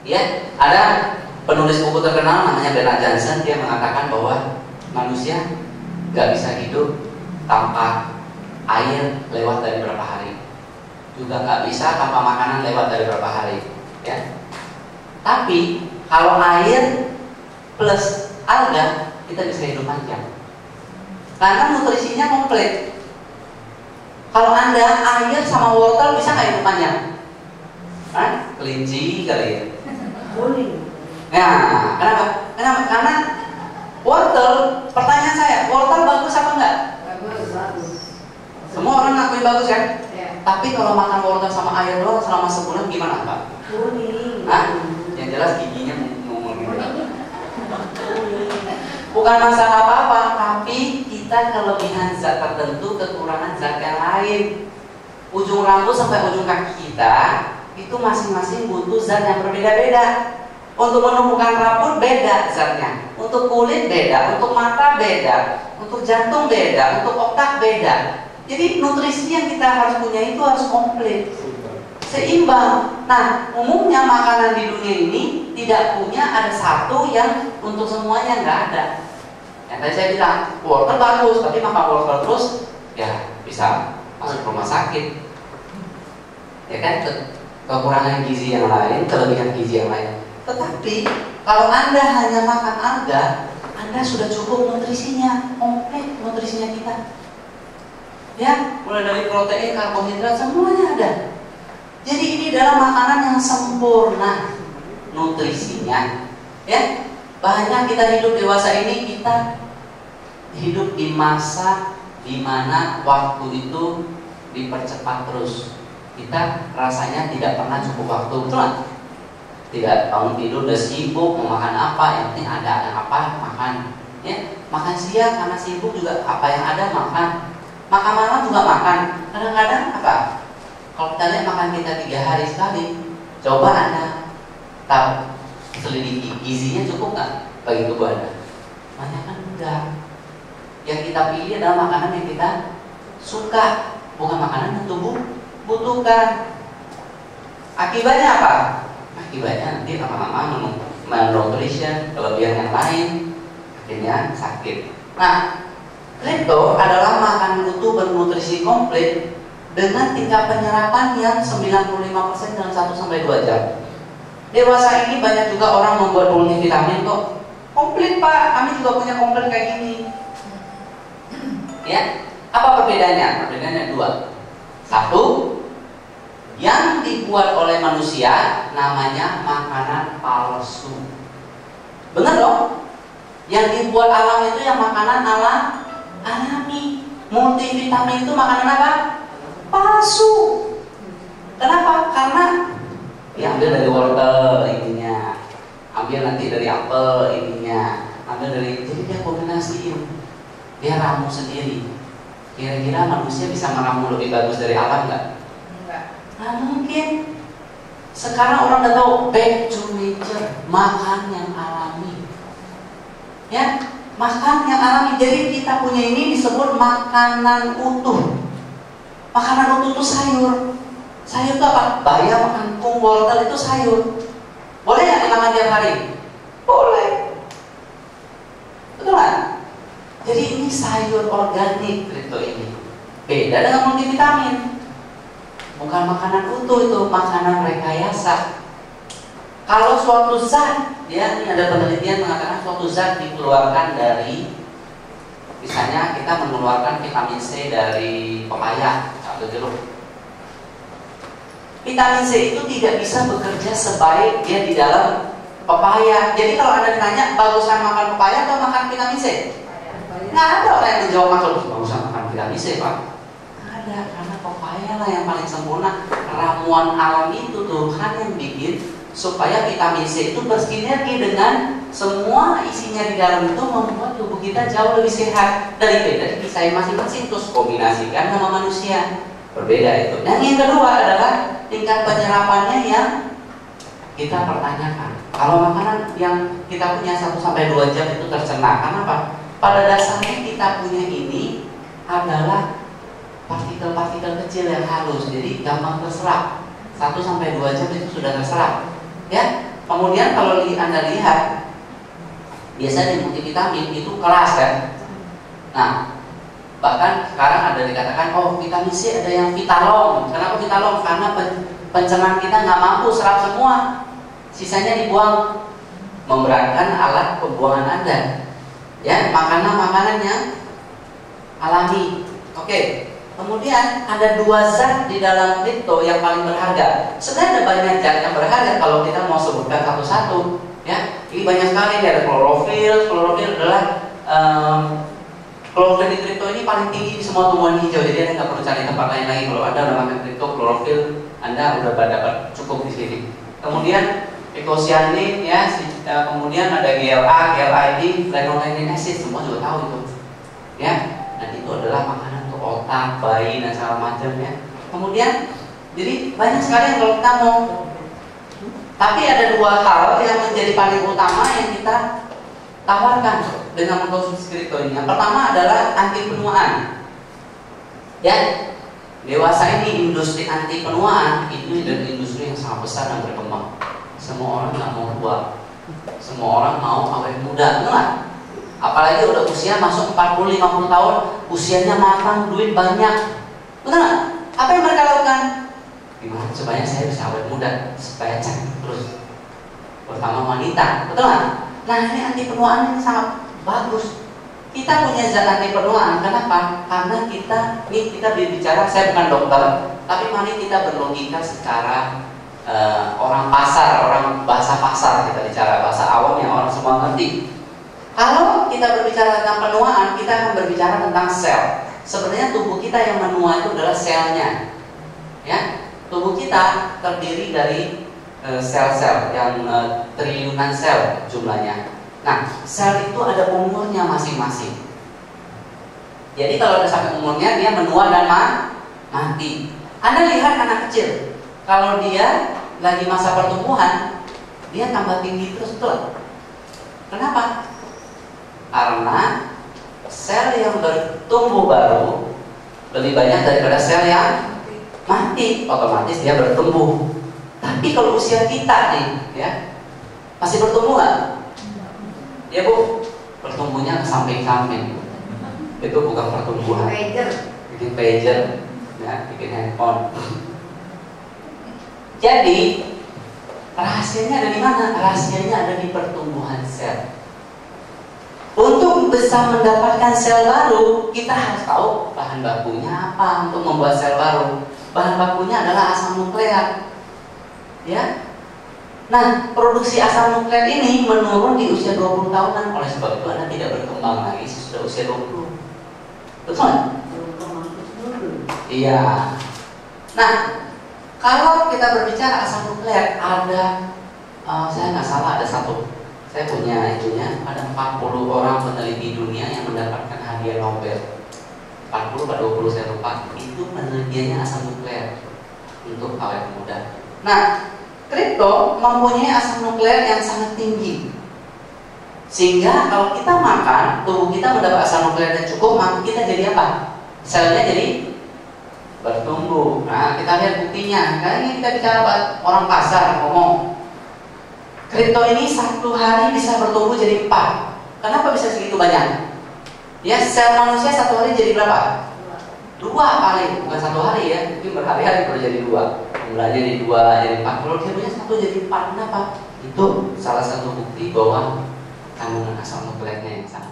Ya, ada penulis buku terkenal namanya Bernard Johnson, dia mengatakan bahwa manusia nggak bisa hidup tanpa air lewat dari berapa hari, juga nggak bisa tanpa makanan lewat dari berapa hari. Ya, tapi kalau air plus alga kita bisa hidup panjang karena nutrisinya komplit. Kalau Anda air sama wortel bisa nggak hidup panjang? Kelinci kali ya. Nah, kenapa? Karena wortel, pertanyaan saya, wortel bagus apa enggak? Bagus. Semua orang ngakuin bagus kan? Ya. Tapi kalau makan wortel sama air doang selama sebulan gimana, Pak? Kuning. Yang jelas giginya ngomong gitu. Bukan masalah apa-apa, tapi kita kelebihan zat tertentu, kekurangan zat yang lain. Ujung rambut sampai ujung kaki kita itu masing-masing butuh zat yang berbeda-beda. Untuk menumbuhkan rambut beda zatnya, untuk kulit beda, untuk mata beda, untuk jantung beda, untuk otak beda. Jadi nutrisi yang kita harus punya itu harus komplit, seimbang. Nah, umumnya makanan di dunia ini tidak punya ada satu yang untuk semuanya, nggak ada. Yang tadi saya bilang wortel bagus, tapi makan wortel terus ya bisa masuk rumah sakit. Ya kan, kekurangan gizi yang lain, kelebihan gizi yang lain. Tetapi kalau Anda hanya makan alga, Anda sudah cukup nutrisinya, komplit nutrisinya kita. Ya, mulai dari protein, karbohidrat semuanya ada. Jadi ini adalah makanan yang sempurna nutrisinya. Ya, banyak kita hidup dewasa ini kita hidup di masa di mana waktu itu dipercepat terus. Kita rasanya tidak pernah cukup waktu, betul nggak? Tidak bangun tidur udah sibuk mau makan apa, yang penting ada yang apa makan. Ya, makan siang karena sibuk juga apa yang ada makan. Makan malam juga makan. Kadang-kadang apa? Kalau kita lihat makan kita 3 hari sekali, coba Anda tahu selidiki gizinya cukup nggak bagi tubuh Anda? Banyak kan enggak. Yang kita pilih adalah makanan yang kita suka, bukan makanan yang tubuh butuhkan. Akibatnya apa? Akibatnya nanti lama-lama malnutrition, kelebihan yang lain, akhirnya sakit. Nah, kripto adalah makanan utuh bernutrisi komplit dengan tingkat penyerapan yang 95% dalam 1-2 jam. Dewasa ini banyak juga orang membuat multivitamin kok. Komplit Pak, kami juga punya komplit kayak gini. Ya, apa perbedaannya? Perbedaannya 2. 1, yang dibuat oleh manusia namanya makanan palsu. Benar dong? Yang dibuat alam itu yang makanan alami. Multivitamin itu makanan apa? Palsu. Kenapa? Karena diambil dari wortel ininya, ambil nanti dari apel ininya, ambil dari, jadi dia kombinasiin, dia ramu sendiri. Kira-kira manusia bisa meramu lebih bagus dari alam nggak? Nah mungkin. Sekarang orang udah tahu back to nature, makan yang alami. Ya, makan yang alami. Jadi kita punya ini disebut makanan utuh. Makanan utuh itu sayur. Sayur itu apa? Bayam, kangkung, wortel itu sayur. Boleh nggak dimakan tiap hari? Boleh. Betul kan? Jadi ini sayur organik kripto ini. Beda dengan multivitamin. Bukan makanan utuh, itu makanan rekayasa. Kalau suatu zat, ya, ini ada penelitian mengatakan suatu zat dikeluarkan dari, misalnya kita mengeluarkan vitamin C dari pepaya atau jeruk. Vitamin C itu tidak bisa bekerja sebaik dia di dalam pepaya. Jadi kalau Anda ditanya bagusan makan pepaya atau makan vitamin C? Nggak ada orang yang menjawab bagusan makan vitamin C, Pak. Ada, karena pepaya lah yang paling sempurna. Ramuan alam itu Tuhan yang bikin supaya vitamin C itu bersinergi dengan semua isinya di dalam itu, membuat tubuh kita jauh lebih sehat daripada saya masing-masing. Terus kombinasikan sama manusia, berbeda itu. Dan yang kedua adalah tingkat penyerapannya yang kita pertanyakan. Kalau makanan yang kita punya 1-2 jam itu tercerna, kenapa? Pada dasarnya kita punya ini adalah partikel-partikel kecil yang halus, jadi gampang terserap. 1-2 jam itu sudah terserap. Ya, Kemudian kalau Anda lihat, biasanya di multivitamin itu keras kan. Nah, bahkan sekarang ada dikatakan, oh vitamin C ada yang Vitalong. Kenapa Vitalong? Karena pencernaan kita nggak mampu serap semua, sisanya dibuang, memberatkan alat pembuangan Anda. Ya, makanan yang alami. Oke. Kemudian ada 2 zat di dalam kripto yang paling berharga. Sebenarnya ada banyak zat yang berharga kalau kita mau sebutkan satu-satu. Ya, ini banyak sekali. Ada klorofil. Klorofil adalah klorofil di kripto ini paling tinggi di semua tumbuhan hijau. Jadi Anda nggak perlu cari tempat lain lagi. Kalau Anda udah makan kripto, klorofil Anda udah dapat cukup di sini. Kemudian ekosianin, ya. Kemudian ada GLA, GLID, phenolphthalein acid, semua juga tahu itu. Ya, dan itu adalah makanan otak, bayi dan segala macam ya. Kemudian jadi banyak sekali yang kalau kita mau. Tapi ada 2 hal yang menjadi paling utama yang kita tawarkan dengan mengkonsumsi kripto ini. Yang pertama adalah anti penuaan. Ya, dewasa ini industri anti penuaan itu adalah industri yang sangat besar dan berkembang. Semua orang nggak mau tua, semua orang mau awet muda, benar? Apalagi udah usia masuk 40-50 tahun, usianya matang, duit banyak. Betul nggak? Apa yang mereka lakukan? Gimana supaya saya bisa awet muda, supaya cantik terus. Pertama wanita, betul nggak? Nah, ini anti penuaan ini sangat bagus. Kita punya zat anti penuaan, kenapa? Karena kita berbicara, saya bukan dokter, tapi mari kita berlogika secara orang pasar, orang bahasa pasar, kita bicara bahasa awam yang orang semua ngerti. Kalau kita berbicara tentang penuaan, kita akan berbicara tentang sel. Sebenarnya tubuh kita yang menua itu adalah selnya. Ya, tubuh kita terdiri dari sel-sel yang triliunan sel jumlahnya. Nah, sel itu ada umurnya masing-masing. Jadi kalau udah sampai umurnya, dia menua dan mati. Anda lihat anak kecil, kalau dia lagi masa pertumbuhan, dia tambah tinggi terus, betul? Kenapa? Karena sel yang bertumbuh baru lebih banyak daripada sel yang mati, otomatis dia bertumbuh. Tapi kalau usia kita nih, ya, masih bertumbuh nggak? Ya Bu, bertumbuhnya ke samping-samping. Itu bukan pertumbuhan. Bikin pager, ya, bikin handphone. Jadi rahasianya ada di mana? Rahasianya ada di pertumbuhan sel. Untuk bisa mendapatkan sel baru, kita harus tahu bahan bakunya apa untuk membuat sel baru. Bahan bakunya adalah asam nukleat. Ya. Nah, produksi asam nukleat ini menurun di usia 20 tahunan. Oleh sebab itu Anda tidak berkembang lagi sesudah usia 20. Betul? Iya. Nah, kalau kita berbicara asam nukleat, ada saya nggak salah ada satu. Saya punya itunya, ada 40 orang peneliti dunia yang mendapatkan hadiah Nobel. 40 atau 20 saya lupa. Itu penelitiannya asam nukleat untuk awet muda. Nah, kripto mempunyai asam nukleat yang sangat tinggi. Sehingga kalau kita makan, tubuh kita mendapat asam nukleat yang cukup, maka kita jadi apa? Selnya jadi bertumbuh. Nah, kita lihat buktinya. Karena ini kita bicara orang pasar ngomong. Kripto ini 1 hari bisa bertumbuh jadi 4. Kenapa bisa segitu banyak? Ya, sel manusia 1 hari jadi berapa? 2 paling, bukan 1 hari ya. Mungkin berhari-hari kalau jadi 2. Mulanya jadi 2, jadi 4. Kalau dia punya 1 jadi 4, kenapa? Itu salah satu bukti bahwa kandungan asam nukleatnya yang sangat